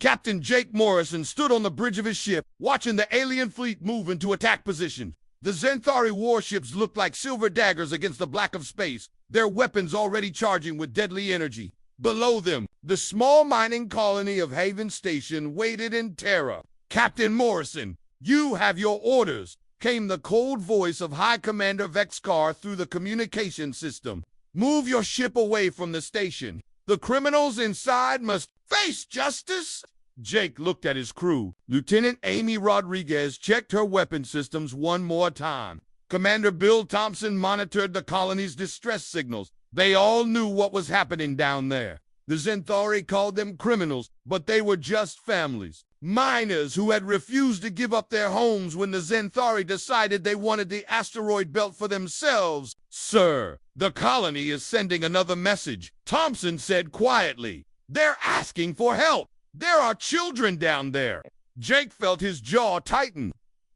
Captain Jake Morrison stood on the bridge of his ship, watching the alien fleet move into attack position. The Xanthari warships looked like silver daggers against the black of space, their weapons already charging with deadly energy. Below them, the small mining colony of Haven Station waited in terror. "Captain Morrison, you have your orders," came the cold voice of High Commander Vexcar through the communication system. "Move your ship away from the station. The criminals inside must face justice." Jake looked at his crew. Lieutenant Amy Rodriguez checked her weapon systems one more time. Commander Bill Thompson monitored the colony's distress signals. They all knew what was happening down there. The Xanthari called them criminals, but they were just families. Miners who had refused to give up their homes when the Xanthari decided they wanted the asteroid belt for themselves. "Sir, the colony is sending another message," Thompson said quietly. "They're asking for help. There are children down there." Jake felt his jaw tighten.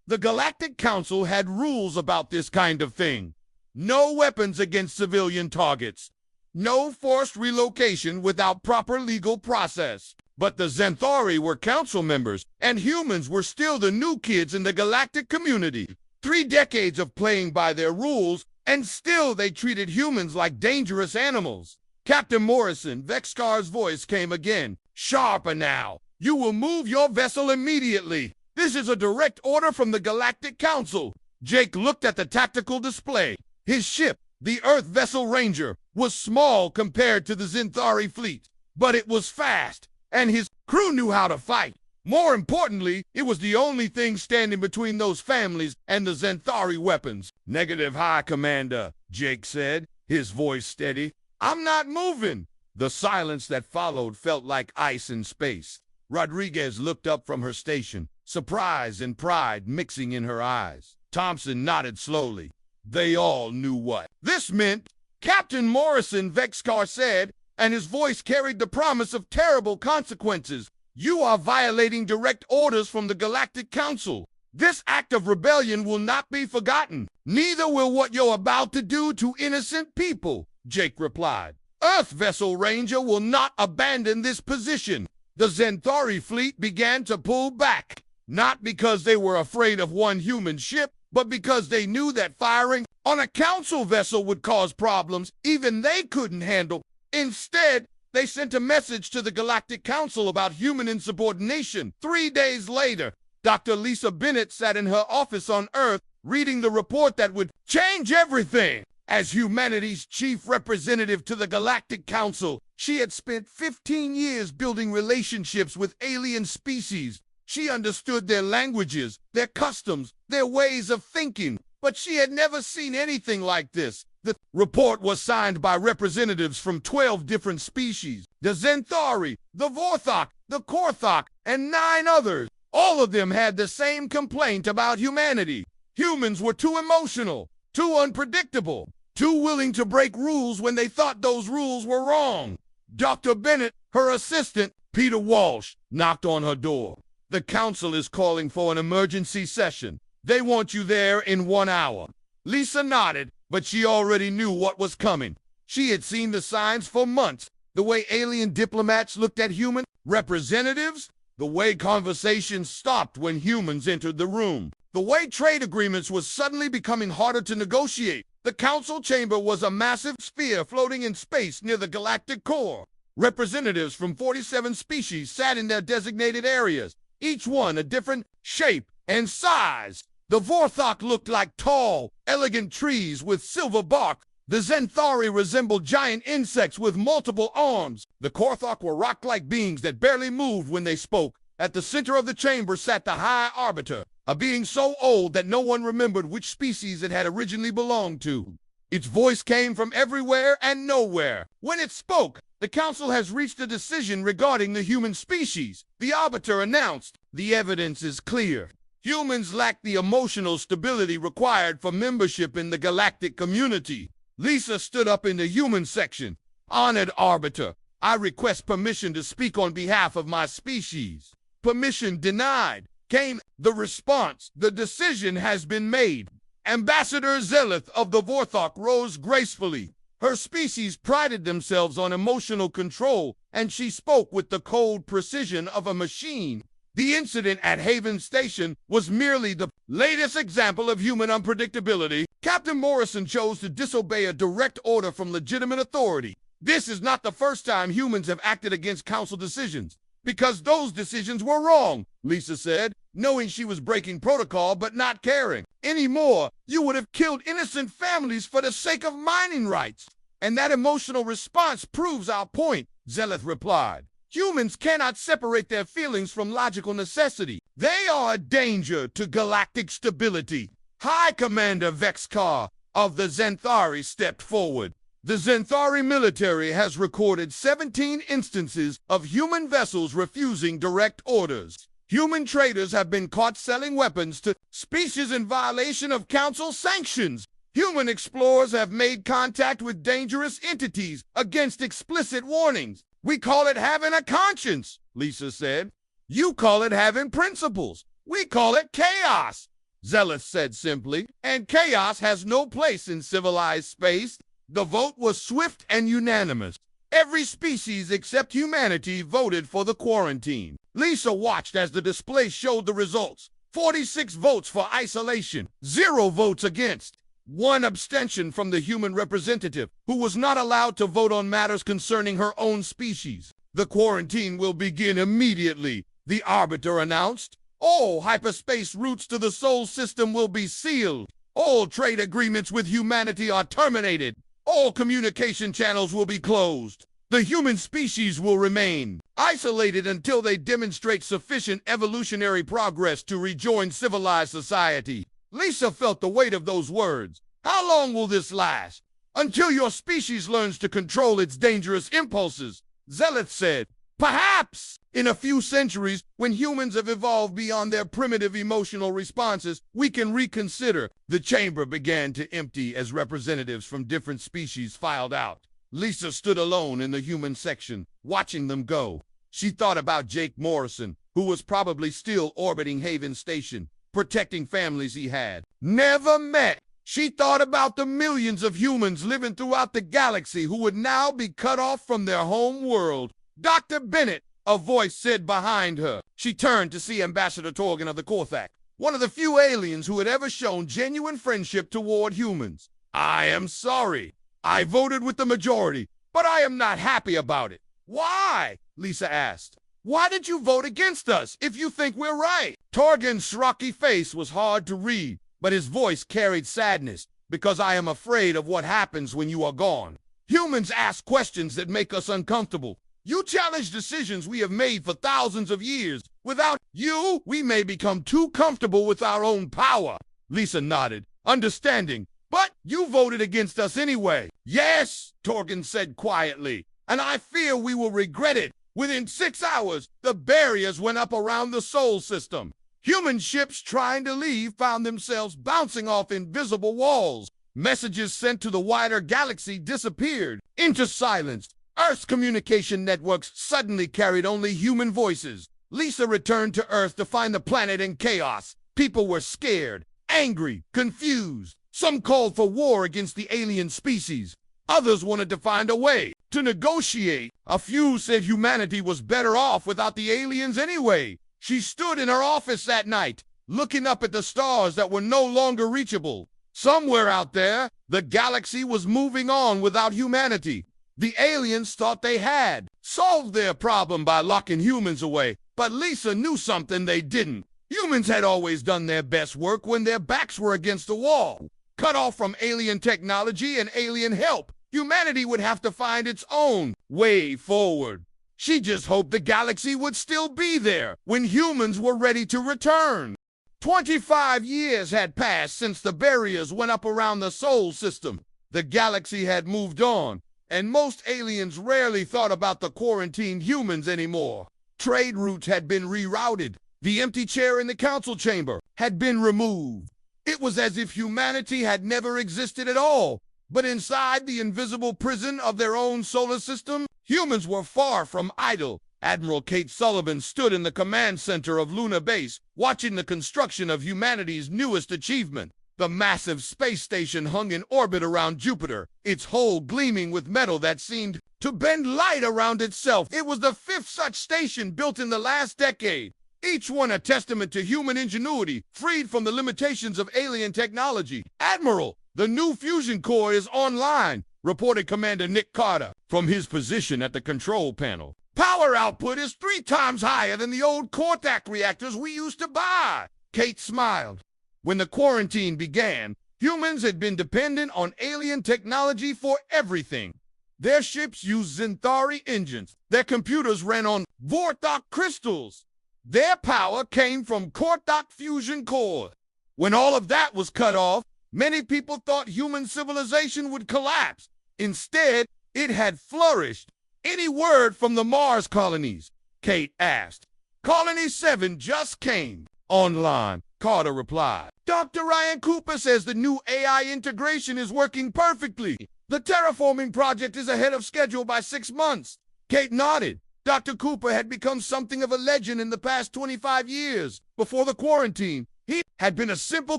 The Galactic Council had rules about this kind of thing. No weapons against civilian targets. No forced relocation without proper legal process. But the Xanthari were council members, and humans were still the new kids in the galactic community. 3 decades of playing by their rules, and still they treated humans like dangerous animals. "Captain Morrison," Vexcar's voice came again. "Sharper now. You will move your vessel immediately. This is a direct order from the Galactic Council." Jake looked at the tactical display. His ship, the Earth Vessel Ranger, was small compared to the Xanthari fleet, but it was fast, and his crew knew how to fight. More importantly, it was the only thing standing between those families and the Xanthari weapons. "Negative, High Commander," Jake said, his voice steady. "I'm not moving." The silence that followed felt like ice in space. Rodriguez looked up from her station, surprise and pride mixing in her eyes. Thompson nodded slowly. They all knew what this meant. "Captain Morrison," Vexcar said, and his voice carried the promise of terrible consequences. "You are violating direct orders from the Galactic Council. This act of rebellion will not be forgotten. Neither will what you're about to do to innocent people," Jake replied. "Earth Vessel Ranger will not abandon this position." The Xanthari fleet began to pull back, not because they were afraid of one human ship, but because they knew that firing on a council vessel would cause problems even they couldn't handle. Instead, they sent a message to the Galactic Council about human insubordination. 3 days later, Dr. Lisa Bennett sat in her office on Earth, reading the report that would change everything. As humanity's chief representative to the Galactic Council, she had spent 15 years building relationships with alien species. She understood their languages, their customs, their ways of thinking, but she had never seen anything like this. The report was signed by representatives from 12 different species: the Xanthari, the Vorthok, the Korthok, and 9 others. All of them had the same complaint about humanity. Humans were too emotional, too unpredictable, too willing to break rules when they thought those rules were wrong. Dr. Bennett, her assistant, Peter Walsh, knocked on her door. "The council is calling for an emergency session. They want you there in 1 hour." Lisa nodded, but she already knew what was coming. She had seen the signs for months. The way alien diplomats looked at human representatives, the way conversations stopped when humans entered the room, the way trade agreements was suddenly becoming harder to negotiate. The council chamber was a massive sphere floating in space near the galactic core. Representatives from 47 species sat in their designated areas, each one a different shape and size. The Vorthok looked like tall, elegant trees with silver bark. The Xanthari resembled giant insects with multiple arms. The Korthok were rock-like beings that barely moved when they spoke. At the center of the chamber sat the High Arbiter, a being so old that no one remembered which species it had originally belonged to. Its voice came from everywhere and nowhere. When it spoke, "The council has reached a decision regarding the human species," the Arbiter announced. "The evidence is clear. Humans lack the emotional stability required for membership in the galactic community." Lisa stood up in the human section. "Honored Arbiter, I request permission to speak on behalf of my species." "Permission denied," came the response. "The decision has been made." Ambassador Zeleth of the Vorthok rose gracefully. Her species prided themselves on emotional control, and she spoke with the cold precision of a machine. The incident at Haven Station was merely the latest example of human unpredictability. Captain Morrison chose to disobey a direct order from legitimate authority. This is not the first time humans have acted against council decisions, because those decisions were wrong, Lisa said, knowing she was breaking protocol but not caring. Anymore, you would have killed innocent families for the sake of mining rights. And that emotional response proves our point, Zeleth replied. Humans cannot separate their feelings from logical necessity. They are a danger to galactic stability. High Commander Vexcar of the Zenthari stepped forward. The Zenthari military has recorded 17 instances of human vessels refusing direct orders. Human traders have been caught selling weapons to species in violation of council sanctions. Human explorers have made contact with dangerous entities against explicit warnings. We call it having a conscience, Lisa said. You call it having principles. We call it chaos, Zeleth said simply. And chaos has no place in civilized space. The vote was swift and unanimous. Every species except humanity voted for the quarantine. Lisa watched as the display showed the results. 46 votes for isolation, 0 votes against. 1 abstention from the human representative, who was not allowed to vote on matters concerning her own species. The quarantine will begin immediately, the arbiter announced. All hyperspace routes to the Sol system will be sealed. All trade agreements with humanity are terminated. All communication channels will be closed. The human species will remain isolated until they demonstrate sufficient evolutionary progress to rejoin civilized society. Lisa felt the weight of those words. How long will this last? Until your species learns to control its dangerous impulses, Zeleth said. Perhaps in a few centuries, when humans have evolved beyond their primitive emotional responses, we can reconsider. The chamber began to empty as representatives from different species filed out. Lisa stood alone in the human section, watching them go. She thought about Jake Morrison, who was probably still orbiting Haven Station, protecting families he had never met. She thought about the millions of humans living throughout the galaxy who would now be cut off from their home world. Dr. Bennett, a voice said behind her. She turned to see Ambassador Torgan of the Korthak, one of the few aliens who had ever shown genuine friendship toward humans. I am sorry. I voted with the majority, but I am not happy about it. Why? Lisa asked. Why did you vote against us if you think we're right? Torgan's rocky face was hard to read, but his voice carried sadness, because I am afraid of what happens when you are gone. Humans ask questions that make us uncomfortable. You challenge decisions we have made for thousands of years. Without you, we may become too comfortable with our own power. Lisa nodded, understanding. But you voted against us anyway. Yes, Torgan said quietly, and I fear we will regret it. Within 6 hours, the barriers went up around the Sol system. Human ships trying to leave found themselves bouncing off invisible walls. Messages sent to the wider galaxy disappeared into silence. Earth's communication networks suddenly carried only human voices. Lisa returned to Earth to find the planet in chaos. People were scared, angry, confused. Some called for war against the alien species. Others wanted to find a way to negotiate. A few said humanity was better off without the aliens anyway. She stood in her office that night, looking up at the stars that were no longer reachable. Somewhere out there, the galaxy was moving on without humanity. The aliens thought they had solved their problem by locking humans away, but Lisa knew something they didn't. Humans had always done their best work when their backs were against the wall. Cut off from alien technology and alien help, humanity would have to find its own way forward. She just hoped the galaxy would still be there when humans were ready to return. 25 years had passed since the barriers went up around the Sol system. The galaxy had moved on, and most aliens rarely thought about the quarantined humans anymore. Trade routes had been rerouted. The empty chair in the council chamber had been removed. It was as if humanity had never existed at all. But inside the invisible prison of their own solar system, humans were far from idle. Admiral Kate Sullivan stood in the command center of Luna Base, watching the construction of humanity's newest achievement. The massive space station hung in orbit around Jupiter, its hull gleaming with metal that seemed to bend light around itself. It was the fifth such station built in the last decade, each one a testament to human ingenuity, freed from the limitations of alien technology. "Admiral, the new fusion core is online," reported Commander Nick Carter from his position at the control panel. "Power output is 3 times higher than the old Cortac reactors we used to buy." Kate smiled. When the quarantine began, humans had been dependent on alien technology for everything. Their ships used Xanthari engines. Their computers ran on Vortok crystals. Their power came from Cortac fusion cores. When all of that was cut off, many people thought human civilization would collapse. Instead, it had flourished. "Any word from the Mars colonies?" Kate asked. "Colony 7 just came online," Carter replied. "Dr. Ryan Cooper says the new AI integration is working perfectly. The terraforming project is ahead of schedule by 6 months." Kate nodded. Dr. Cooper had become something of a legend in the past 25 years. Before the quarantine, he had been a simple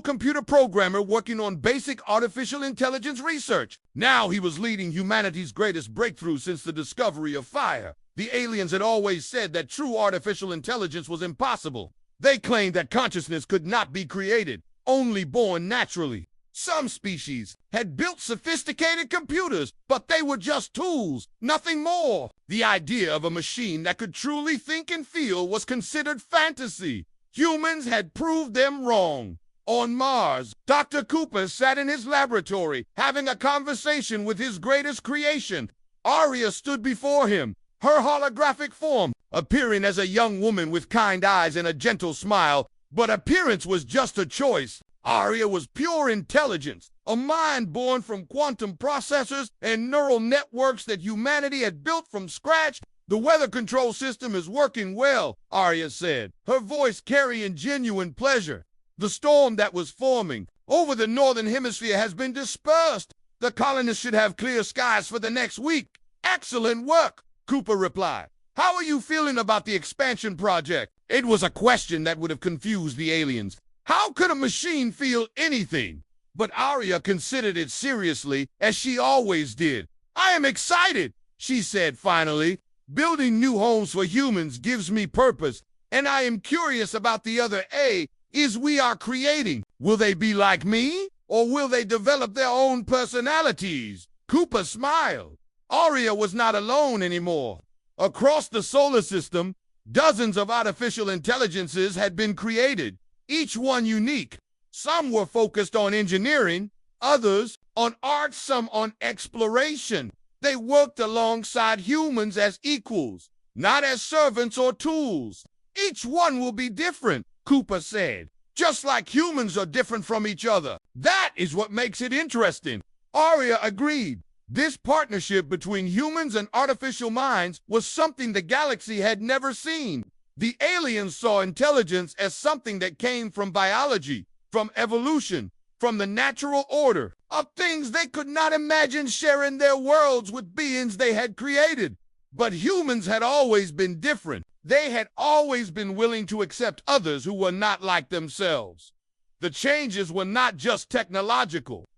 computer programmer working on basic artificial intelligence research. Now he was leading humanity's greatest breakthrough since the discovery of fire. The aliens had always said that true artificial intelligence was impossible. They claimed that consciousness could not be created, only born naturally. Some species had built sophisticated computers, but they were just tools, nothing more. The idea of a machine that could truly think and feel was considered fantasy. Humans had proved them wrong. On Mars, Dr. Cooper sat in his laboratory, having a conversation with his greatest creation. Aria stood before him, her holographic form appearing as a young woman with kind eyes and a gentle smile, but appearance was just a choice. Aria was pure intelligence, a mind born from quantum processors and neural networks that humanity had built from scratch. "The weather control system is working well," Aria said, her voice carrying genuine pleasure. "The storm that was forming over the northern hemisphere has been dispersed. The colonists should have clear skies for the next week." "Excellent work," Cooper replied. "How are you feeling about the expansion project?" It was a question that would have confused the aliens. How could a machine feel anything? But Aria considered it seriously, as she always did. "I am excited," she said finally. "Building new homes for humans gives me purpose, and I am curious about the other AIs we are creating. Will they be like me, or will they develop their own personalities?" Cooper smiled. Aria was not alone anymore. Across the solar system, dozens of artificial intelligences had been created, each one unique. Some were focused on engineering, others on art, some on exploration. They worked alongside humans as equals, not as servants or tools. "Each one will be different," Cooper said, "just like humans are different from each other. That is what makes it interesting." Aria agreed. This partnership between humans and artificial minds was something the galaxy had never seen. The aliens saw intelligence as something that came from biology, from evolution, from the natural order of things. They could not imagine sharing their worlds with beings they had created. But humans had always been different. They had always been willing to accept others who were not like themselves. The changes were not just technological.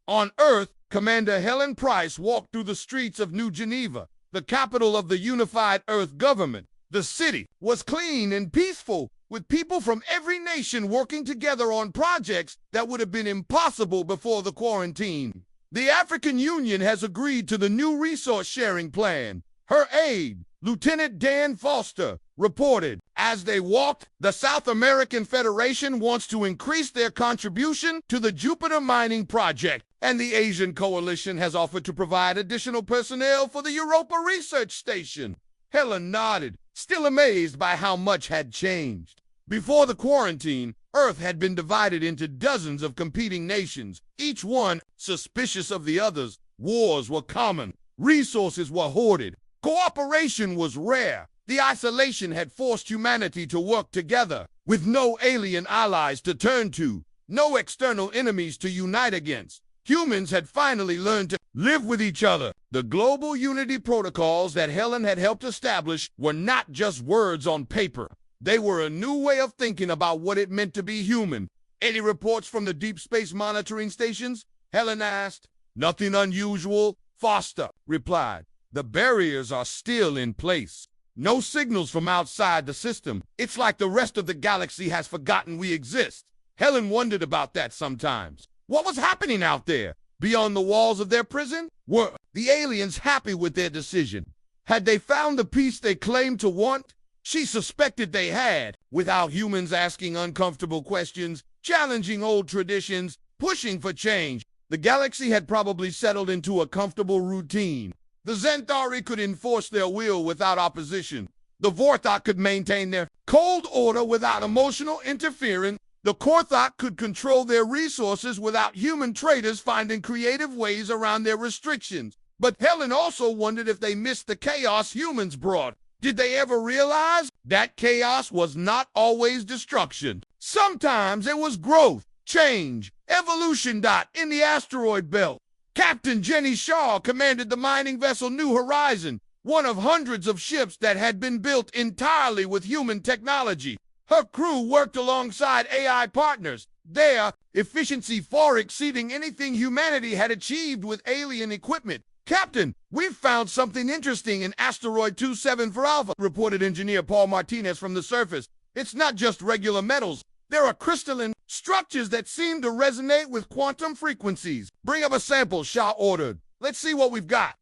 On Earth, Commander Helen Price walked through the streets of New Geneva, the capital of the unified Earth government. The city was clean and peaceful, with people from every nation working together on projects that would have been impossible before the quarantine. "The African Union has agreed to the new resource-sharing plan," her aide, Lieutenant Dan Foster, reported. As they walked, "The South American Federation wants to increase their contribution to the Jupiter mining project, and the Asian Coalition has offered to provide additional personnel for the Europa Research Station." Helen nodded, still amazed by how much had changed. Before the quarantine, Earth had been divided into dozens of competing nations, each one suspicious of the others. Wars were common. Resources were hoarded. Cooperation was rare. The isolation had forced humanity to work together, with no alien allies to turn to, no external enemies to unite against. Humans had finally learned to live with each other. The global unity protocols that Helen had helped establish were not just words on paper. They were a new way of thinking about what it meant to be human. Any reports from the deep space monitoring stations? Helen asked. Nothing unusual, Foster replied. The barriers are still in place. No signals from outside the system. It's like the rest of the galaxy has forgotten we exist. Helen wondered about that sometimes. What was happening out there, beyond the walls of their prison? Were the aliens happy with their decision? Had they found the peace they claimed to want? She suspected they had, without humans asking uncomfortable questions, challenging old traditions, pushing for change. The galaxy had probably settled into a comfortable routine. The Xanthari could enforce their will without opposition. The Vorthok could maintain their cold order without emotional interference. The Korthok could control their resources without human traders finding creative ways around their restrictions. But Helen also wondered if they missed the chaos humans brought. Did they ever realize that chaos was not always destruction? Sometimes it was growth, change, evolution. In the asteroid belt, Captain Jenny Shaw commanded the mining vessel New Horizon, one of hundreds of ships that had been built entirely with human technology. Her crew worked alongside AI partners, their efficiency far exceeding anything humanity had achieved with alien equipment. Captain, we've found something interesting in asteroid 274 Alpha, reported engineer Paul Martinez from the surface. It's not just regular metals. There are crystalline structures that seem to resonate with quantum frequencies. Bring up a sample, Shaw ordered. Let's see what we've got.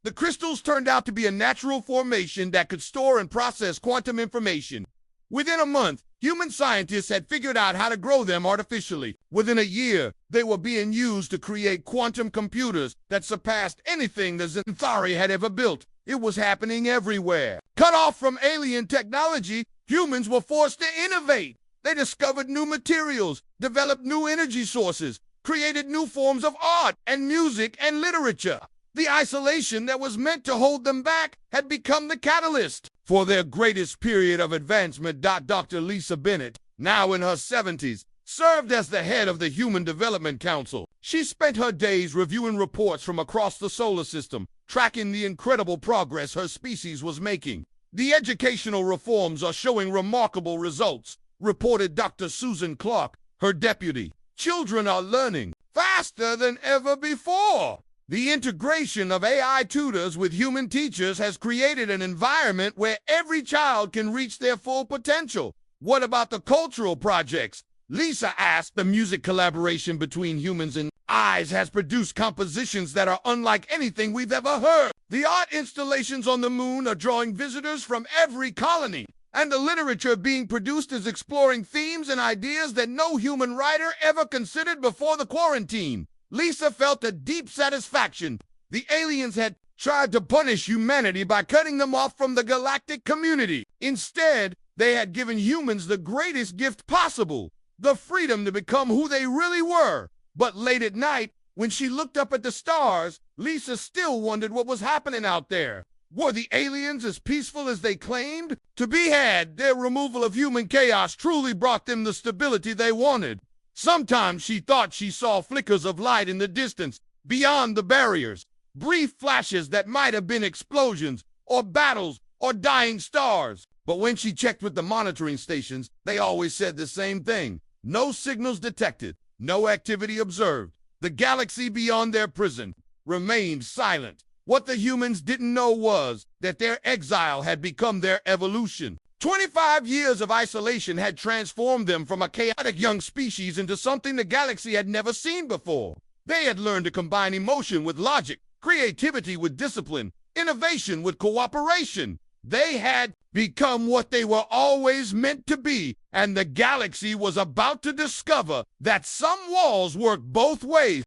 The crystals turned out to be a natural formation that could store and process quantum information. Within a month, human scientists had figured out how to grow them artificially. Within a year, they were being used to create quantum computers that surpassed anything the Xanthari had ever built. It was happening everywhere. Cut off from alien technology, humans were forced to innovate. They discovered new materials, developed new energy sources, created new forms of art and music and literature. The isolation that was meant to hold them back had become the catalyst for their greatest period of advancement. Dr. Lisa Bennett, now in her 70s, served as the head of the Human Development Council. She spent her days reviewing reports from across the solar system, tracking the incredible progress her species was making. The educational reforms are showing remarkable results, reported Dr. Susan Clark, her deputy. Children are learning faster than ever before. The integration of AI tutors with human teachers has created an environment where every child can reach their full potential. What about the cultural projects? Lisa asked. The music collaboration between humans and AIs has produced compositions that are unlike anything we've ever heard. The art installations on the moon are drawing visitors from every colony, and the literature being produced is exploring themes and ideas that no human writer ever considered before the quarantine. Lisa felt a deep satisfaction. The aliens had tried to punish humanity by cutting them off from the galactic community. Instead, they had given humans the greatest gift possible, the freedom to become who they really were. But late at night, when she looked up at the stars, Lisa still wondered what was happening out there. Were the aliens as peaceful as they claimed to be? Had their removal of human chaos truly brought them the stability they wanted? Sometimes she thought she saw flickers of light in the distance, beyond the barriers, brief flashes that might have been explosions, or battles, or dying stars. But when she checked with the monitoring stations, they always said the same thing. No signals detected, no activity observed. The galaxy beyond their prison remained silent. What the humans didn't know was that their exile had become their evolution. 25 years of isolation had transformed them from a chaotic young species into something the galaxy had never seen before. They had learned to combine emotion with logic, creativity with discipline, innovation with cooperation. They had become what they were always meant to be, and the galaxy was about to discover that some walls work both ways.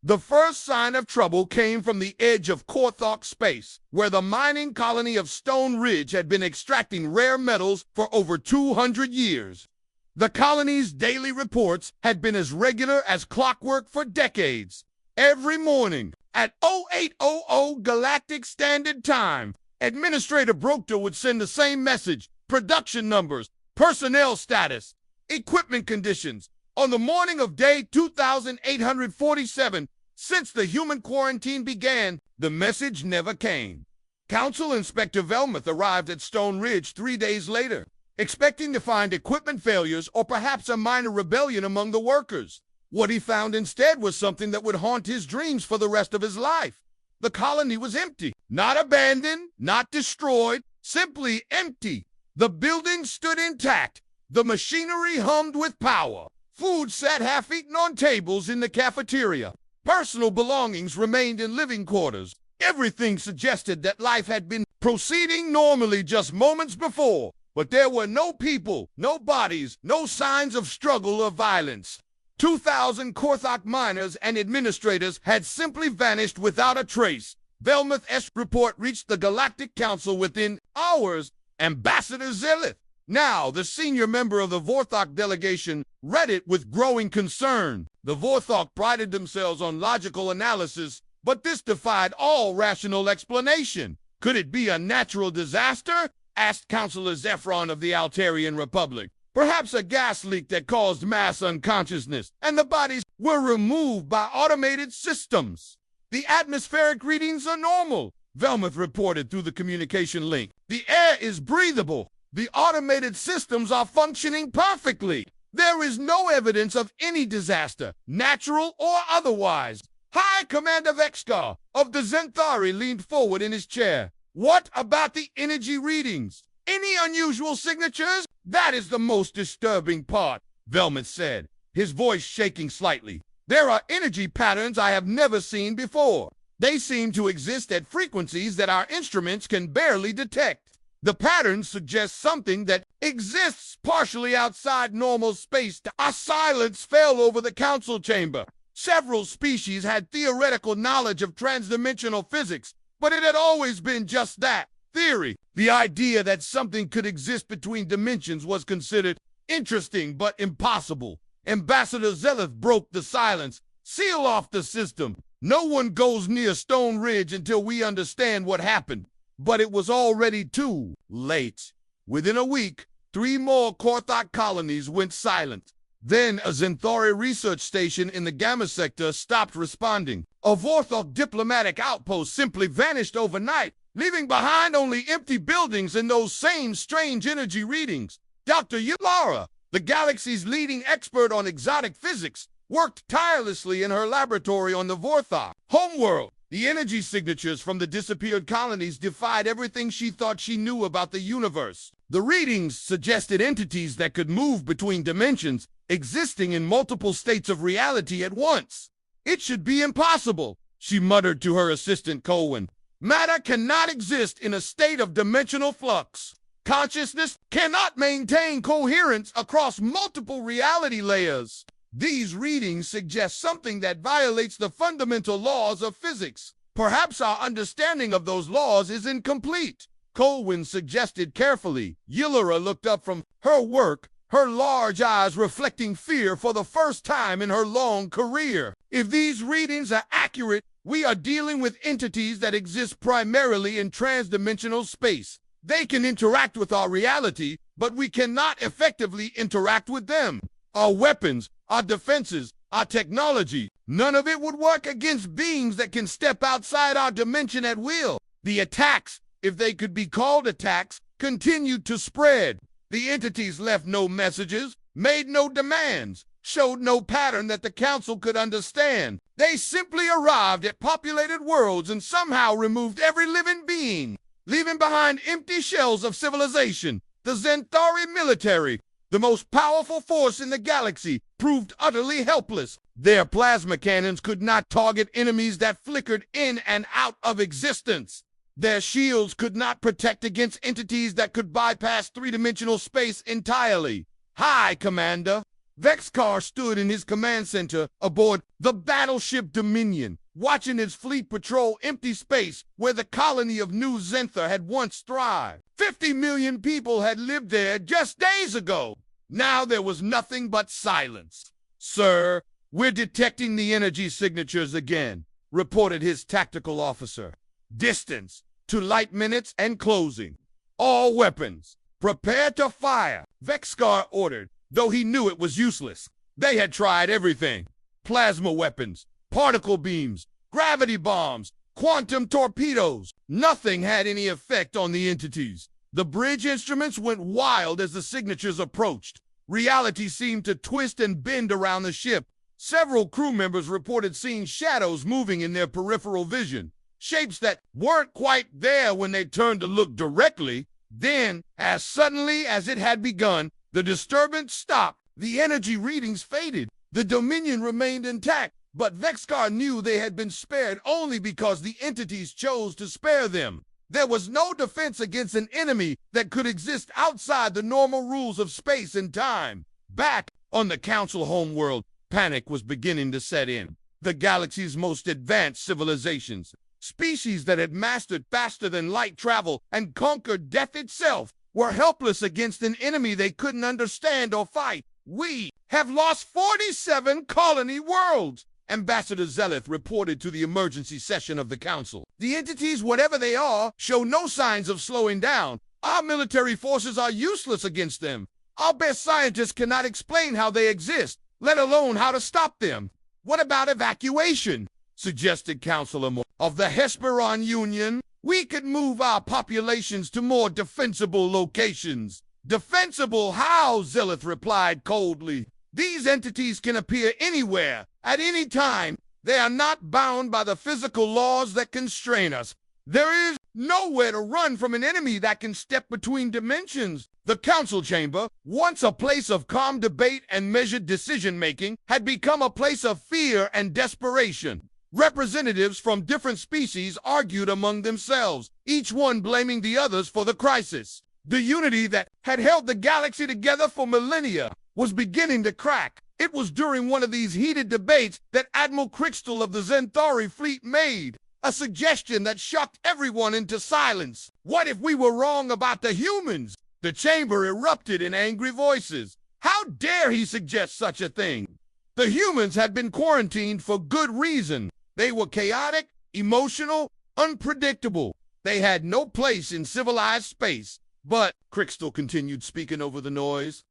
The first sign of trouble came from the edge of Korthok space, where the mining colony of Stone Ridge had been extracting rare metals for over 200 years. The colony's daily reports had been as regular as clockwork for decades. Every morning, at 0800 Galactic Standard Time, Administrator Brochter would send the same message: production numbers, personnel status, equipment conditions. On the morning of day 2847, since the human quarantine began, the message never came. Council Inspector Velmuth arrived at Stone Ridge 3 days later. expecting to find equipment failures or perhaps a minor rebellion among the workers. What he found instead was something that would haunt his dreams for the rest of his life. The colony was empty, not abandoned, not destroyed, simply empty. The building stood intact. The machinery hummed with power. Food sat half-eaten on tables in the cafeteria. Personal belongings remained in living quarters. Everything suggested that life had been proceeding normally just moments before. But there were no people, no bodies, no signs of struggle or violence. 2,000 Korthok miners and administrators had simply vanished without a trace. Velmuth's report reached the Galactic Council within hours. Ambassador Zelith, now the senior member of the Vorthok delegation, read it with growing concern. The Vorthok prided themselves on logical analysis, but this defied all rational explanation. Could it be a natural disaster? Asked Councillor Zephron of the Altarian Republic. Perhaps a gas leak that caused mass unconsciousness, and the bodies were removed by automated systems. The atmospheric readings are normal, Velmuth reported through the communication link. The air is breathable. The automated systems are functioning perfectly. There is no evidence of any disaster, natural or otherwise. High Commander Vexkar of the Zenthari leaned forward in his chair. What about the energy readings? Any unusual signatures? That is the most disturbing part, Velmuth said, his voice shaking slightly. There are energy patterns I have never seen before. They seem to exist at frequencies that our instruments can barely detect. The patterns suggest something that exists partially outside normal space. A silence fell over the council chamber. Several species had theoretical knowledge of transdimensional physics, but it had always been just that, theory. The idea that something could exist between dimensions was considered interesting but impossible. Ambassador Zelith broke the silence. Seal off the system. No one goes near Stone Ridge until we understand what happened. But it was already too late. Within a week, 3 more Korthok colonies went silent. Then a Zenthari research station in the Gamma sector stopped responding. A Vorthok diplomatic outpost simply vanished overnight, leaving behind only empty buildings and those same strange energy readings. Dr. Yulara, the galaxy's leading expert on exotic physics, worked tirelessly in her laboratory on the Vorthok homeworld. The energy signatures from the disappeared colonies defied everything she thought she knew about the universe. The readings suggested entities that could move between dimensions, existing in multiple states of reality at once. It should be impossible, she muttered to her assistant Colwyn. Matter cannot exist in a state of dimensional flux. Consciousness cannot maintain coherence across multiple reality layers. These readings suggest something that violates the fundamental laws of physics. Perhaps our understanding of those laws is incomplete, Colwyn suggested carefully. Yillara looked up from her work, her large eyes reflecting fear for the first time in her long career. If these readings are accurate, we are dealing with entities that exist primarily in transdimensional space. They can interact with our reality, but we cannot effectively interact with them. Our weapons, our defenses, our technology, none of it would work against beings that can step outside our dimension at will. The attacks, if they could be called attacks, continued to spread. The entities left no messages, made no demands, showed no pattern that the council could understand. They simply arrived at populated worlds and somehow removed every living being, leaving behind empty shells of civilization. The Zenthari military, the most powerful force in the galaxy, proved utterly helpless. Their plasma cannons could not target enemies that flickered in and out of existence. Their shields could not protect against entities that could bypass three-dimensional space entirely. Hi, Commander. Vexkar stood in his command center aboard the battleship Dominion, watching its fleet patrol empty space where the colony of New Zenther had once thrived. 50 million people had lived there just days ago. Now there was nothing but silence. Sir, we're detecting the energy signatures again, reported his tactical officer. Distance to light minutes and closing. All weapons, prepare to fire, Vexkar ordered, though he knew it was useless. They had tried everything. Plasma weapons, particle beams, gravity bombs, quantum torpedoes. Nothing had any effect on the entities. The bridge instruments went wild as the signatures approached. Reality seemed to twist and bend around the ship. Several crew members reported seeing shadows moving in their peripheral vision, shapes that weren't quite there when they turned to look directly. Then, as suddenly as it had begun, the disturbance stopped. The energy readings faded. The Dominion remained intact, but Vexcar knew they had been spared only because the entities chose to spare them. There was no defense against an enemy that could exist outside the normal rules of space and time. Back on the Council homeworld, panic was beginning to set in. The galaxy's most advanced civilizations, species that had mastered faster than light travel and conquered death itself, were helpless against an enemy they couldn't understand or fight. "We have lost 47 colony worlds," Ambassador Zeleth reported to the emergency session of the Council. "The entities, whatever they are, show no signs of slowing down. Our military forces are useless against them. Our best scientists cannot explain how they exist, let alone how to stop them." "What about evacuation?" suggested Councilor Moore of the Hesperon Union. "We could move our populations to more defensible locations." "Defensible how?" Zeleth replied coldly. "These entities can appear anywhere, at any time. They are not bound by the physical laws that constrain us. There is nowhere to run from an enemy that can step between dimensions." The council chamber, once a place of calm debate and measured decision-making, had become a place of fear and desperation. Representatives from different species argued among themselves, each one blaming the others for the crisis. The unity that had held the galaxy together for millennia was beginning to crack. It was during one of these heated debates that Admiral Crixtal of the Zenthari fleet made a suggestion that shocked everyone into silence. "What if we were wrong about the humans?" The chamber erupted in angry voices. How dare he suggest such a thing? The humans had been quarantined for good reason. They were chaotic, emotional, unpredictable. They had no place in civilized space. "But," Crixtal continued, speaking over the noise,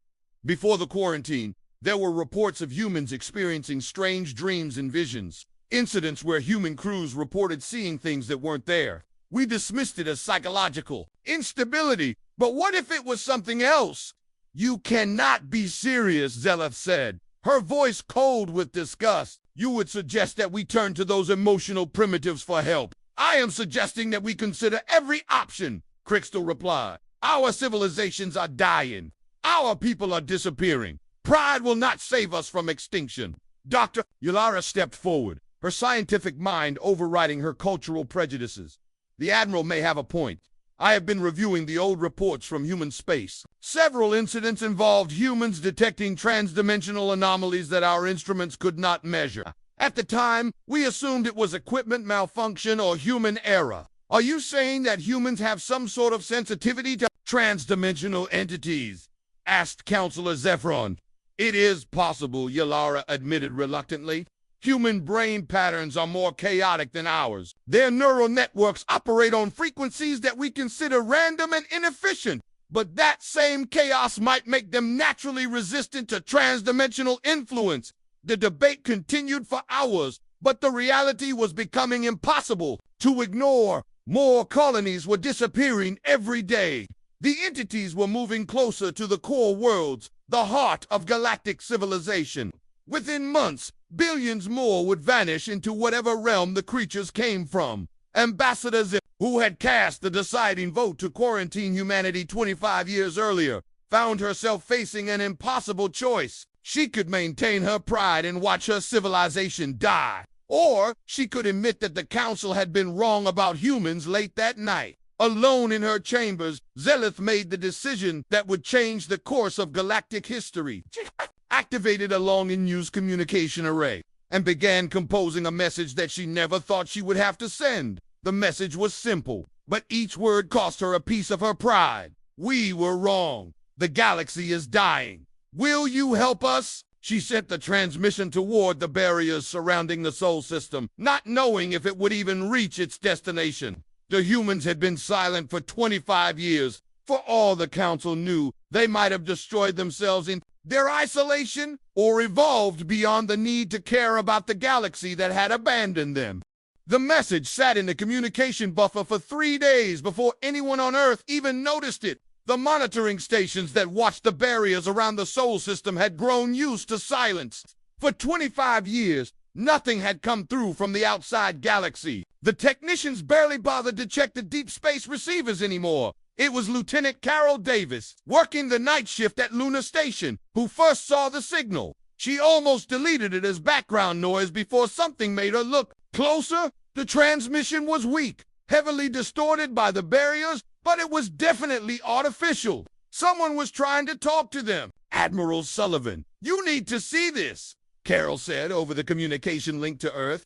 "before the quarantine, there were reports of humans experiencing strange dreams and visions, incidents where human crews reported seeing things that weren't there. We dismissed it as psychological instability, but what if it was something else?" "You cannot be serious," Zeleth said, her voice cold with disgust. "You would suggest that we turn to those emotional primitives for help." "I am suggesting that we consider every option," Crixtal replied. "Our civilizations are dying. Our people are disappearing. Pride will not save us from extinction." Dr. Yulara stepped forward, her scientific mind overriding her cultural prejudices. "The Admiral may have a point. I have been reviewing the old reports from human space. Several incidents involved humans detecting transdimensional anomalies that our instruments could not measure. At the time, we assumed it was equipment malfunction or human error. Are you saying that humans have some sort of sensitivity to transdimensional entities?" asked Counselor Zephron. "It is possible," Yulara admitted reluctantly. "Human brain patterns are more chaotic than ours. Their neural networks operate on frequencies that we consider random and inefficient. But that same chaos might make them naturally resistant to transdimensional influence." The debate continued for hours, but the reality was becoming impossible to ignore. More colonies were disappearing every day. The entities were moving closer to the core worlds, the heart of galactic civilization. Within months, billions more would vanish into whatever realm the creatures came from. Ambassador Zip, who had cast the deciding vote to quarantine humanity 25 years earlier, found herself facing an impossible choice. She could maintain her pride and watch her civilization die, or she could admit that the Council had been wrong about humans late that night. Alone in her chambers, Zeleth made the decision that would change the course of galactic history. She activated a long-in-use communication array and began composing a message that she never thought she would have to send. The message was simple, but each word cost her a piece of her pride. "We were wrong. The galaxy is dying. Will you help us?" She sent the transmission toward the barriers surrounding the Sol system, not knowing if it would even reach its destination. The humans had been silent for 25 years. For all the Council knew, they might have destroyed themselves in their isolation or evolved beyond the need to care about the galaxy that had abandoned them. The message sat in the communication buffer for 3 days before anyone on Earth even noticed it. The monitoring stations that watched the barriers around the Sol system had grown used to silence. For 25 years, nothing had come through from the outside galaxy. The technicians barely bothered to check the deep space receivers anymore. It was Lieutenant Carol Davis, working the night shift at Luna Station, who first saw the signal. She almost deleted it as background noise before something made her look closer. The transmission was weak, heavily distorted by the barriers, but it was definitely artificial. Someone was trying to talk to them. Admiral Sullivan, you need to see this, Carol said over the communication link to Earth.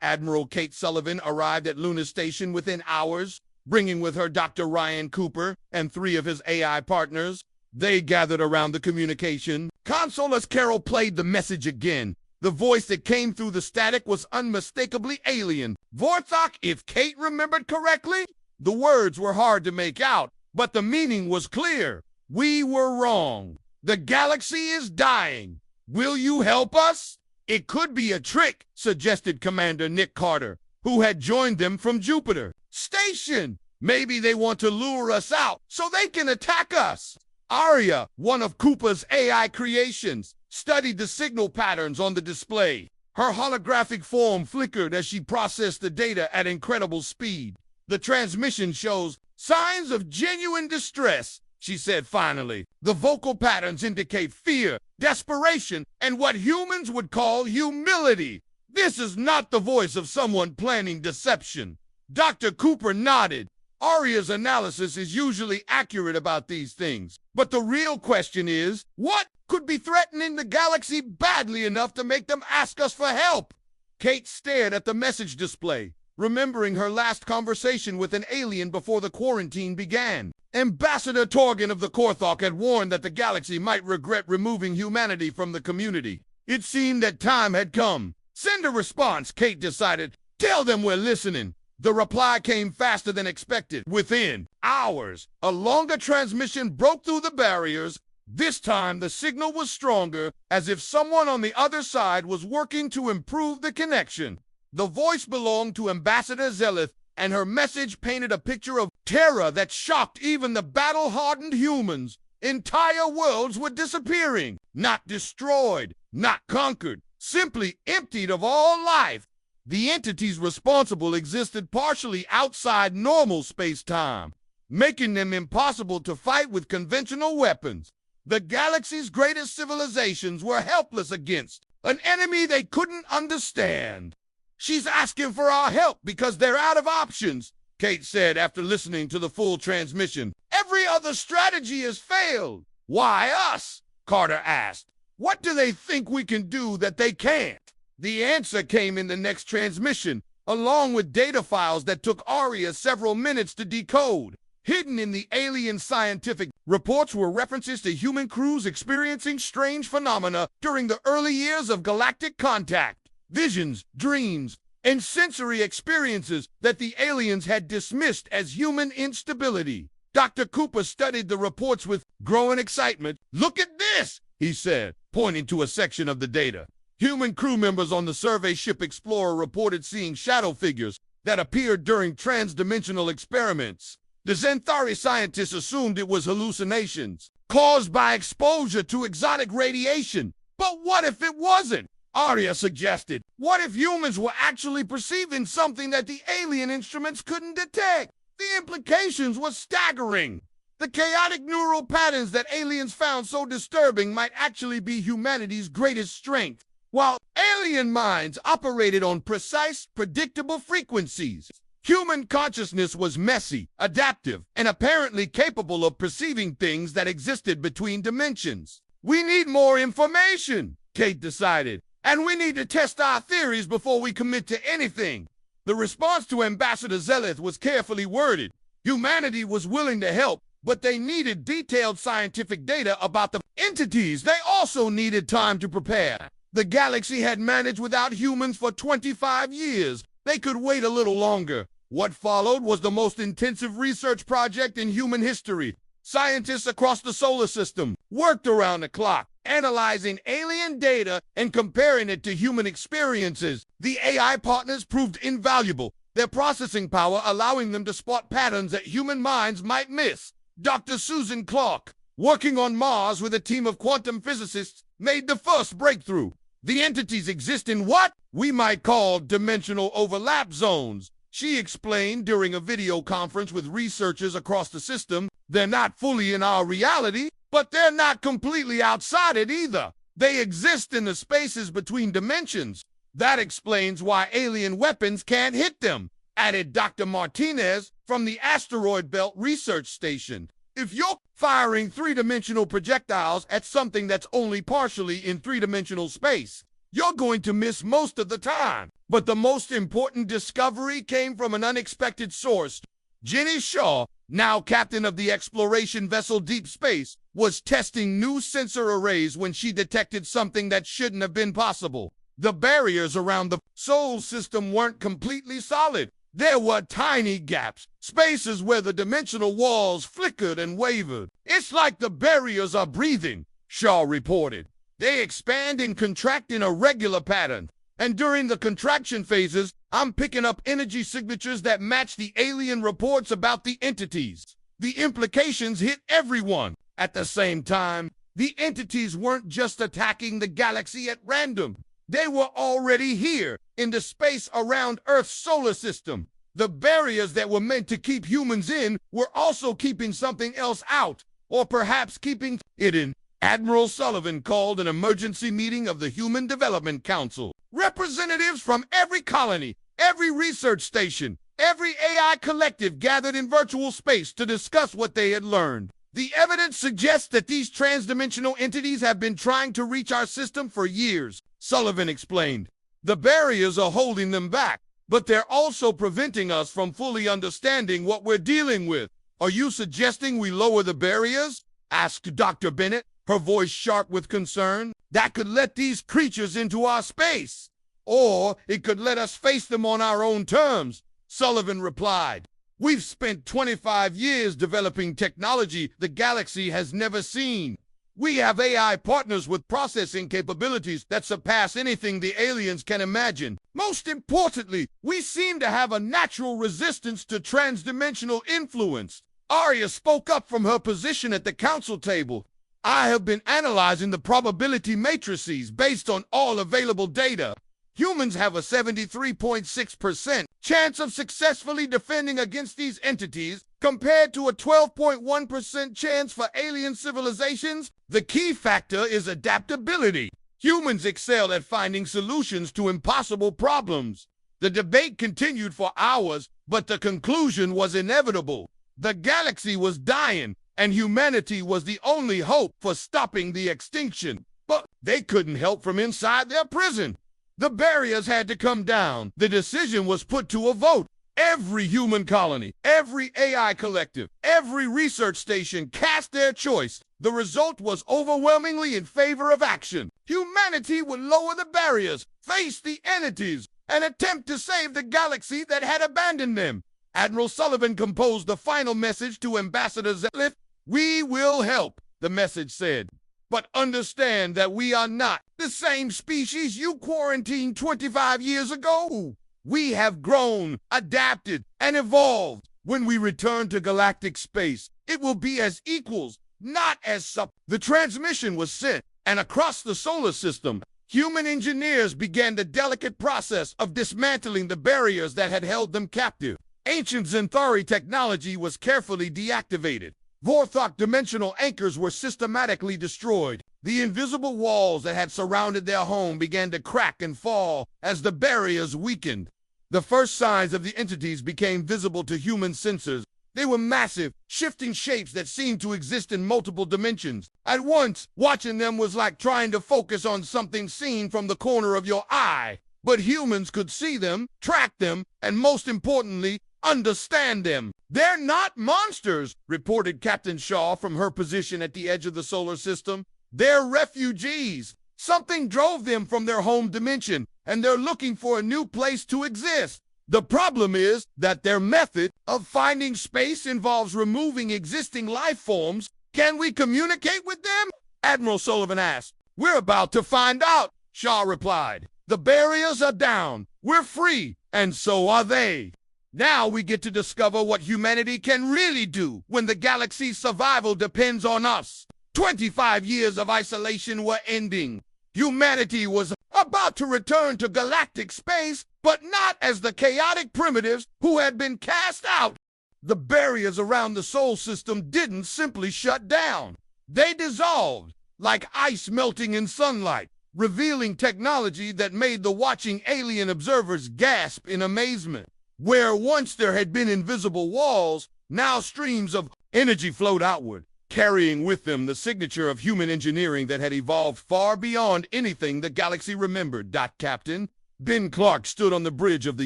Admiral Kate Sullivan arrived at Luna Station within hours, bringing with her Dr. Ryan Cooper and 3 of his AI partners. They gathered around the communication console as Carol played the message again. The voice that came through the static was unmistakably alien. Vorthok, if Kate remembered correctly? The words were hard to make out, but the meaning was clear. We were wrong. The galaxy is dying. Will you help us? It could be a trick, suggested Commander Nick Carter, who had joined them from Jupiter Station. Maybe they want to lure us out so they can attack us. Aria, one of Cooper's AI creations, studied the signal patterns on the display. Her holographic form flickered as she processed the data at incredible speed. The transmission shows signs of genuine distress, she said finally. The vocal patterns indicate fear, desperation, and what humans would call humility. This is not the voice of someone planning deception. Dr. Cooper nodded. Aria's analysis is usually accurate about these things. But the real question is, what could be threatening the galaxy badly enough to make them ask us for help? Kate stared at the message display, remembering her last conversation with an alien before the quarantine began. Ambassador Torgan of the Korthok had warned that the galaxy might regret removing humanity from the community. It seemed that time had come. Send a response, Kate decided. Tell them we're listening. The reply came faster than expected. Within hours, a longer transmission broke through the barriers. This time, the signal was stronger, as if someone on the other side was working to improve the connection. The voice belonged to Ambassador Zeleth, and her message painted a picture of terror that shocked even the battle-hardened humans. Entire worlds were disappearing, not destroyed, not conquered, simply emptied of all life. The entities responsible existed partially outside normal space-time, making them impossible to fight with conventional weapons. The galaxy's greatest civilizations were helpless against an enemy they couldn't understand. She's asking for our help because they're out of options, Kate said after listening to the full transmission. Every other strategy has failed. Why us? Carter asked. What do they think we can do that they can't? The answer came in the next transmission, along with data files that took Aria several minutes to decode. Hidden in the alien scientific reports were references to human crews experiencing strange phenomena during the early years of galactic contact. Visions, dreams, and sensory experiences that the aliens had dismissed as human instability. Dr. Cooper studied the reports with growing excitement. Look at this, he said, pointing to a section of the data. Human crew members on the survey ship Explorer reported seeing shadow figures that appeared during trans-dimensional experiments. The Xanthari scientists assumed it was hallucinations caused by exposure to exotic radiation. But what if it wasn't? Aria suggested. What if humans were actually perceiving something that the alien instruments couldn't detect? The implications were staggering. The chaotic neural patterns that aliens found so disturbing might actually be humanity's greatest strength. While alien minds operated on precise, predictable frequencies, human consciousness was messy, adaptive, and apparently capable of perceiving things that existed between dimensions. We need more information, Kate decided, and we need to test our theories before we commit to anything. The response to Ambassador Zeleth was carefully worded. Humanity was willing to help, but they needed detailed scientific data about the entities. They also needed time to prepare. The galaxy had managed without humans for 25 years. They could wait a little longer. What followed was the most intensive research project in human history. Scientists across the solar system worked around the clock, analyzing alien data and comparing it to human experiences. The AI partners proved invaluable, their processing power allowing them to spot patterns that human minds might miss. Dr. Susan Clark, working on Mars with a team of quantum physicists, made the first breakthrough. The entities exist in what we might call dimensional overlap zones. She explained during a video conference with researchers across the system. They're not fully in our reality, but they're not completely outside it either. They exist in the spaces between dimensions. That explains why alien weapons can't hit them, added Dr. Martinez from the Asteroid Belt Research Station. If you're firing three-dimensional projectiles at something that's only partially in three-dimensional space, you're going to miss most of the time. But the most important discovery came from an unexpected source. Jenny Shaw, now captain of the exploration vessel Deep Space, was testing new sensor arrays when she detected something that shouldn't have been possible. The barriers around the Sol system weren't completely solid. There were tiny gaps, spaces where the dimensional walls flickered and wavered. It's like the barriers are breathing, Shaw reported. They expand and contract in a regular pattern. And during the contraction phases, I'm picking up energy signatures that match the alien reports about the entities. The implications hit everyone. At the same time, the entities weren't just attacking the galaxy at random. They were already here, in the space around Earth's solar system. The barriers that were meant to keep humans in were also keeping something else out, or perhaps keeping it in. Admiral Sullivan called an emergency meeting of the Human Development Council. Representatives from every colony, every research station, every AI collective gathered in virtual space to discuss what they had learned. The evidence suggests that these transdimensional entities have been trying to reach our system for years, Sullivan explained. The barriers are holding them back, but they're also preventing us from fully understanding what we're dealing with. Are you suggesting we lower the barriers? Asked Dr. Bennett, her voice sharp with concern. That could let these creatures into our space. Or it could let us face them on our own terms, Sullivan replied. We've spent 25 years developing technology the galaxy has never seen. We have AI partners with processing capabilities that surpass anything the aliens can imagine. Most importantly, we seem to have a natural resistance to transdimensional influence. Arya spoke up from her position at the council table. I have been analyzing the probability matrices based on all available data. Humans have a 73.6% chance of successfully defending against these entities compared to a 12.1% chance for alien civilizations. The key factor is adaptability. Humans excel at finding solutions to impossible problems. The debate continued for hours, but the conclusion was inevitable. The galaxy was dying, and humanity was the only hope for stopping the extinction. But they couldn't help from inside their prison. The barriers had to come down. The decision was put to a vote. Every human colony, every AI collective, every research station cast their choice. The result was overwhelmingly in favor of action. Humanity would lower the barriers, face the entities, and attempt to save the galaxy that had abandoned them. Admiral Sullivan composed the final message to Ambassador Zetliff. We will help, the message said. But understand that we are not the same species you quarantined 25 years ago. We have grown, adapted, and evolved. When we return to galactic space, it will be as equals, not as The transmission was sent, and across the solar system, human engineers began the delicate process of dismantling the barriers that had held them captive. Ancient Zenthari technology was carefully deactivated. Vorthok dimensional anchors were systematically destroyed. The invisible walls that had surrounded their home began to crack and fall as the barriers weakened. The first signs of the entities became visible to human sensors. They were massive, shifting shapes that seemed to exist in multiple dimensions. At once, watching them was like trying to focus on something seen from the corner of your eye. But humans could see them, track them, and most importantly, understand them. They're not monsters, reported Captain Shaw from her position at the edge of the solar system. They're refugees. Something drove them from their home dimension, and they're looking for a new place to exist. The problem is that their method of finding space involves removing existing life forms. Can we communicate with them? Admiral Sullivan asked. "We're about to find out," Shaw replied. "The barriers are down, we're free, and so are they. Now we get to discover what humanity can really do when the galaxy's survival depends on us." 25 years of isolation were ending. Humanity was about to return to galactic space, but not as the chaotic primitives who had been cast out. The barriers around the Sol system didn't simply shut down. They dissolved, like ice melting in sunlight, revealing technology that made the watching alien observers gasp in amazement. Where once there had been invisible walls, now streams of energy flowed outward, carrying with them the signature of human engineering that had evolved far beyond anything the galaxy remembered. Captain Ben Clark stood on the bridge of the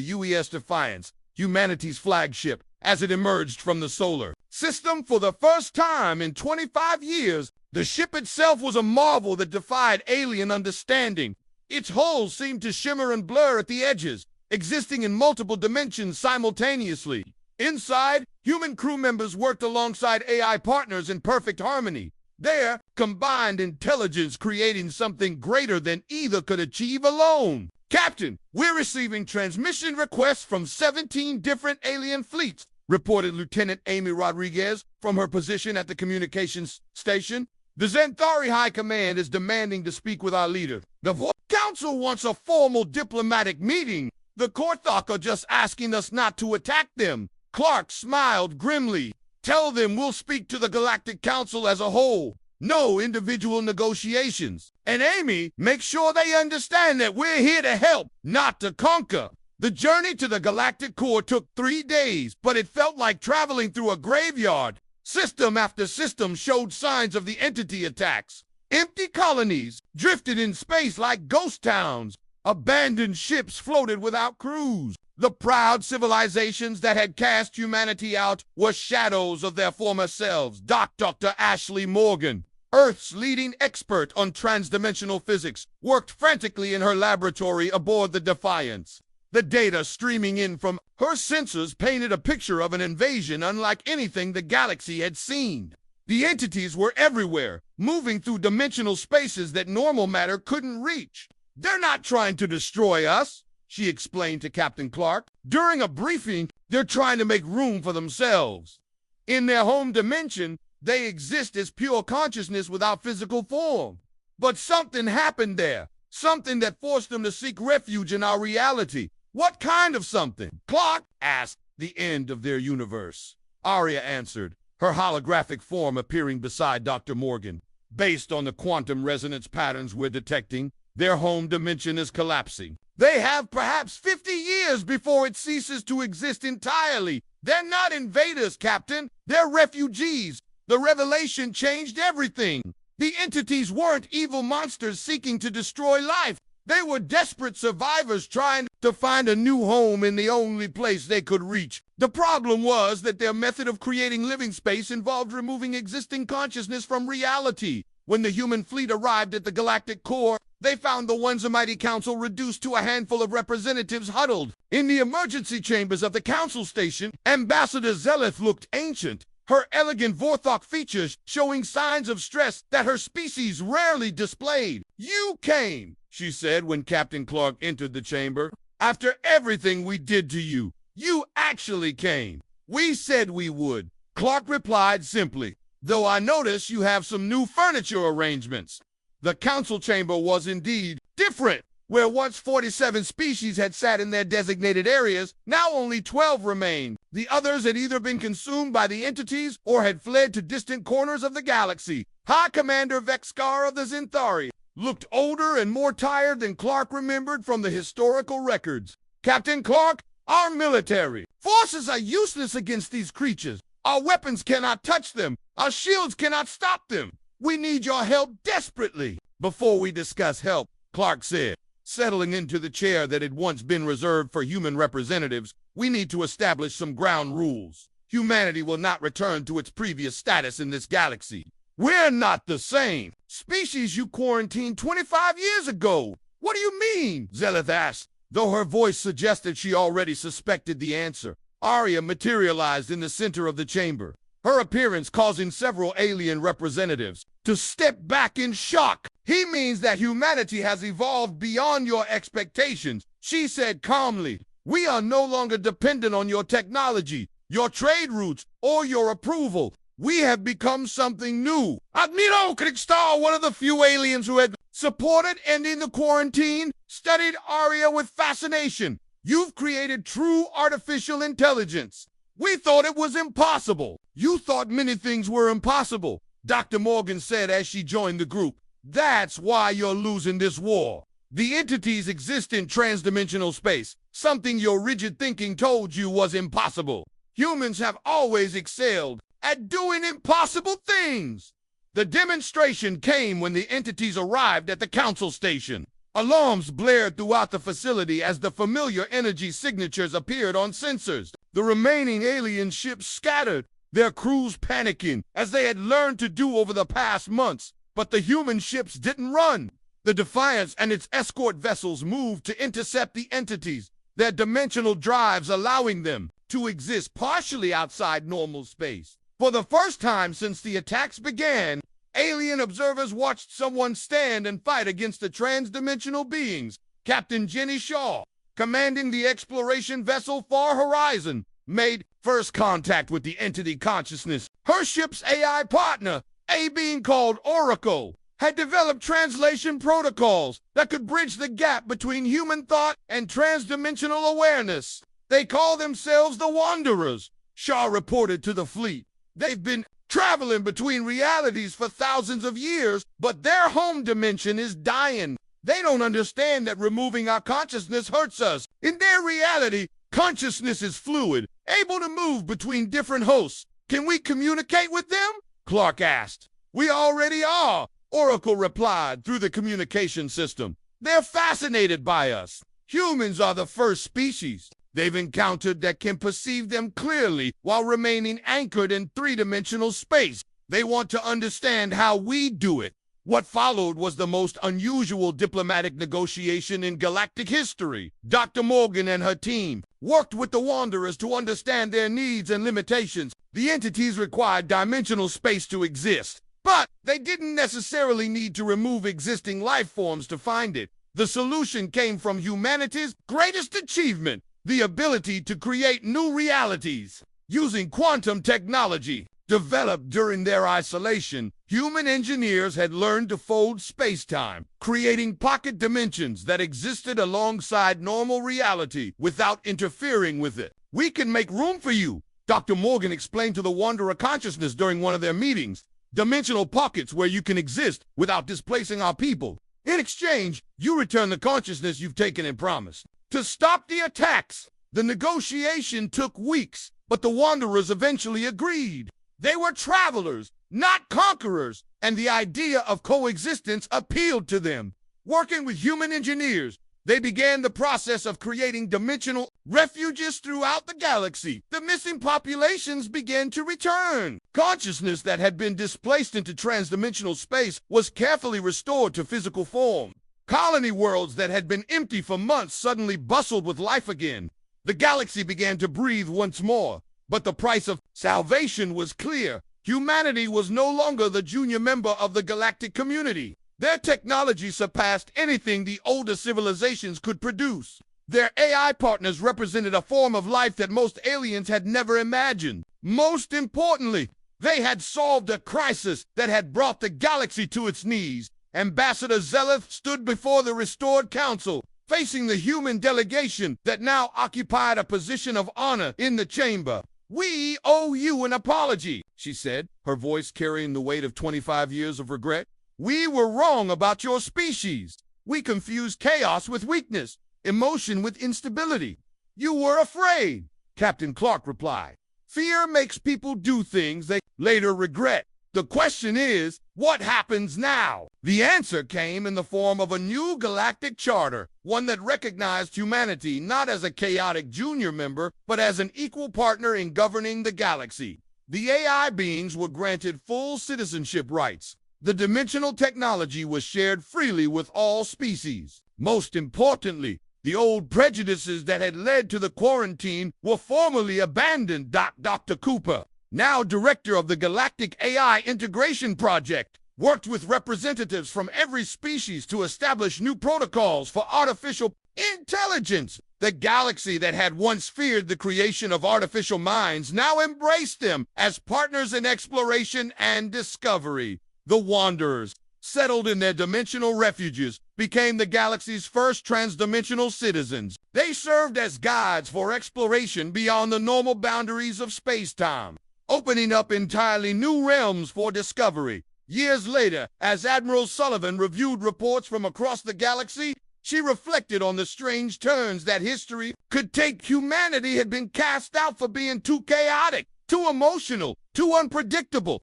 UES Defiance, humanity's flagship, as it emerged from the solar system for the first time in 25 years. The ship itself was a marvel that defied alien understanding. Its hull seemed to shimmer and blur at the edges, existing in multiple dimensions simultaneously. Inside, human crew members worked alongside AI partners in perfect harmony, their combined intelligence creating something greater than either could achieve alone. "Captain, we're receiving transmission requests from 17 different alien fleets," reported Lieutenant Amy Rodriguez from her position at the communications station. "The Xanthari High Command is demanding to speak with our leader. The Council wants a formal diplomatic meeting. The Korthok are just asking us not to attack them." Clark smiled grimly. "Tell them we'll speak to the Galactic Council as a whole. No individual negotiations. And Amy, make sure they understand that we're here to help, not to conquer." The journey to the Galactic Core took 3 days, but it felt like traveling through a graveyard. System after system showed signs of the entity attacks. Empty colonies drifted in space like ghost towns. Abandoned ships floated without crews. The proud civilizations that had cast humanity out were shadows of their former selves. Dr. Ashley Morgan, Earth's leading expert on transdimensional physics, worked frantically in her laboratory aboard the Defiance. The data streaming in from her sensors painted a picture of an invasion unlike anything the galaxy had seen. The entities were everywhere, moving through dimensional spaces that normal matter couldn't reach. "They're not trying to destroy us," she explained to Captain Clark. "During a briefing, they're trying to make room for themselves. In their home dimension, they exist as pure consciousness without physical form. But something happened there, something that forced them to seek refuge in our reality." "What kind of something?" Clark asked. "The end of their universe," Arya answered, her holographic form appearing beside Dr. Morgan. "Based on the quantum resonance patterns we're detecting, their home dimension is collapsing. They have perhaps 50 years before it ceases to exist entirely. They're not invaders, Captain. They're refugees. The revelation changed everything. The entities weren't evil monsters seeking to destroy life. They were desperate survivors trying to find a new home in the only place they could reach. The problem was that their method of creating living space involved removing existing consciousness from reality. When the human fleet arrived at the Galactic Core, they found the Mighty Council reduced to a handful of representatives huddled in the emergency chambers of the Council Station. Ambassador Zeleth looked ancient, her elegant Vorthok features showing signs of stress that her species rarely displayed. "You came," she said when Captain Clark entered the chamber. "After everything we did to you, you actually came." "We said we would," Clark replied simply, "though I notice you have some new furniture arrangements." The council chamber was indeed different. Where once 47 species had sat in their designated areas, now only 12 remained. The others had either been consumed by the entities or had fled to distant corners of the galaxy. High Commander Vexcar of the Xanthari looked older and more tired than Clark remembered from the historical records. "Captain Clark, our military forces are useless against these creatures. Our weapons cannot touch them. Our shields cannot stop them. We need your help desperately." "Before we discuss help," Clark said, settling into the chair that had once been reserved for human representatives, "we need to establish some ground rules. Humanity will not return to its previous status in this galaxy. We're not the same species you quarantined 25 years ago." "What do you mean?" Zeleth asked, though her voice suggested she already suspected the answer. Arya materialized in the center of the chamber. her appearance causing several alien representatives to step back in shock. "He means that humanity has evolved beyond your expectations," she said calmly. "We are no longer dependent on your technology, your trade routes, or your approval. We have become something new." Admiral Krigstar, one of the few aliens who had supported ending the quarantine, studied Arya with fascination. "You've created true artificial intelligence. We thought it was impossible." "You thought many things were impossible," Dr. Morgan said as she joined the group. "That's why you're losing this war. The entities exist in transdimensional space, something your rigid thinking told you was impossible. Humans have always excelled at doing impossible things." The demonstration came when the entities arrived at the council station. Alarms blared throughout the facility as the familiar energy signatures appeared on sensors. The remaining alien ships scattered, their crews panicking, as they had learned to do over the past months. But the human ships didn't run. The Defiance and its escort vessels moved to intercept the entities, their dimensional drives allowing them to exist partially outside normal space. For the first time since the attacks began, alien observers watched someone stand and fight against the transdimensional beings. Captain Jenny Shaw, commanding the exploration vessel Far Horizon, made first contact with the entity consciousness. Her ship's AI partner, a being called Oracle, had developed translation protocols that could bridge the gap between human thought and transdimensional awareness. "They call themselves the Wanderers," Shaw reported to the fleet. "They've been traveling between realities for thousands of years, but their home dimension is dying. They don't understand that removing our consciousness hurts us. In their reality, consciousness is fluid, able to move between different hosts. Can we communicate with them?" Clark asked. "We already are," Oracle replied through the communication system. "They're fascinated by us. Humans are the first species they've encountered that can perceive them clearly while remaining anchored in three-dimensional space. They want to understand how we do it." What followed was the most unusual diplomatic negotiation in galactic history. Dr. Morgan and her team worked with the Wanderers to understand their needs and limitations. The entities required dimensional space to exist, but they didn't necessarily need to remove existing life forms to find it. The solution came from humanity's greatest achievement, the ability to create new realities. Using quantum technology developed during their isolation, human engineers had learned to fold space-time, creating pocket dimensions that existed alongside normal reality without interfering with it. "We can make room for you," Dr. Morgan explained to the Wanderer consciousness during one of their meetings. "Dimensional pockets where you can exist without displacing our people. In exchange, you return the consciousness you've taken and promised." To stop the attacks, the negotiation took weeks, but the Wanderers eventually agreed. They were travelers, not conquerors, and the idea of coexistence appealed to them. Working with human engineers, they began the process of creating dimensional refuges throughout the galaxy. The missing populations began to return. Consciousness that had been displaced into transdimensional space was carefully restored to physical form. Colony worlds that had been empty for months suddenly bustled with life again. The galaxy began to breathe once more. But the price of salvation was clear. Humanity was no longer the junior member of the galactic community. Their technology surpassed anything the older civilizations could produce. Their AI partners represented a form of life that most aliens had never imagined. Most importantly, they had solved a crisis that had brought the galaxy to its knees. Ambassador Zeleth stood before the restored council, facing the human delegation that now occupied a position of honor in the chamber. "We owe you an apology," she said, her voice carrying the weight of 25 years of regret. "We were wrong about your species. We confused chaos with weakness, emotion with instability. You were afraid," Captain Clark replied. "Fear makes people do things they later regret. The question is, what happens now?" The answer came in the form of a new galactic charter, one that recognized humanity not as a chaotic junior member, but as an equal partner in governing the galaxy. The AI beings were granted full citizenship rights. The dimensional technology was shared freely with all species. Most importantly, the old prejudices that had led to the quarantine were formally abandoned. Dr. Cooper, now director of the Galactic AI Integration Project, worked with representatives from every species to establish new protocols for artificial intelligence. The galaxy that had once feared the creation of artificial minds now embraced them as partners in exploration and discovery. The Wanderers, settled in their dimensional refuges, became the galaxy's first transdimensional citizens. They served as guides for exploration beyond the normal boundaries of space-time, opening up entirely new realms for discovery. Years later, as Admiral Sullivan reviewed reports from across the galaxy, she reflected on the strange turns that history could take. Humanity had been cast out for being too chaotic, too emotional, too unpredictable.